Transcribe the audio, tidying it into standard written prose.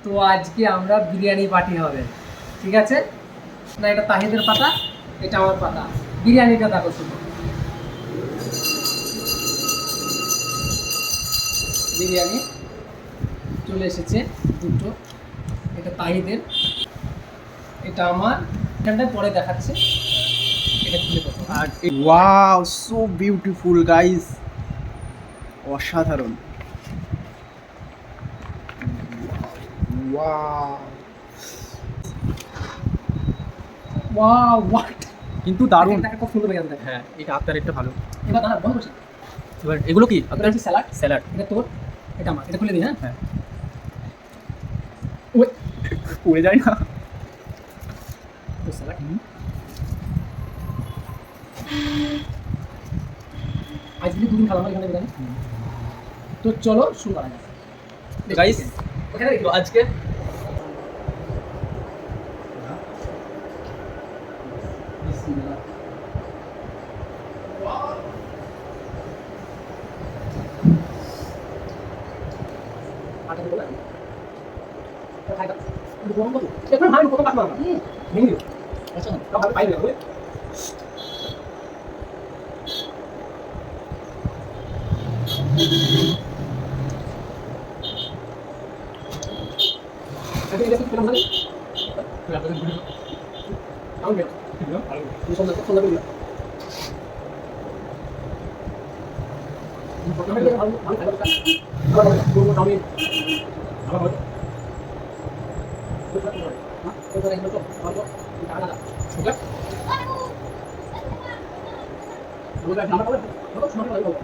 তো আজকে আমরা বিরিয়ানি পার্টি হবে, ঠিক আছে না? এটা তাহিদের পাতা, এটা আমার পাতা। বিরিয়ানিটা দেখো শুধু, বিরিয়ানি চলে এসেছে দুটো। এটা তাহিদের, এটা আমার। এখানটায় পরে দেখাচ্ছে, এটা খুলে দেখো। আর ওয়াও, সো বিউটিফুল গাইস, অসাধারণ। Wow wow, what! কিন্তু দারুণ। দেখো খুব সুন্দর বেরিয়ে হ্যাঁ, এটা আপনার একটা ভালো। এবার দাঁড়া, বন্ধ করছি। এবার এগুলো কি এটা আপনার? হচ্ছে স্যালাড। স্যালাড। এটা তোর, এটা আমার। এটা খুলে দিই। হ্যাঁ, হ্যাঁ, ওই পড়ে যায় না। তোর স্যালাড। আজকে দুদিন খালাম এখানে বিরিয়ানি। তো চলো শুরু করা যাক। গাইস, ওখানে তো আজকে বিসমিল্লাহ। আটা দিবো না? এটা খাই দাও। একটু গরম কত? এখন ভাই কত কাট মারবা? ভেঙে দিও। আচ্ছা না, তাও পাই না বুঝলে? আজকে এটা কি পেলাম না? আমি বের। তুমি সন্ধ্যা সন্ধ্যা করে দিও। আমি খাই দাও। আবার বলবো আমি আবার বলবো। ওটা এগুলো তো ভালো টাকা দাও। ওকে? ওটা নাম্বার বলো। কত সময় লাগবে?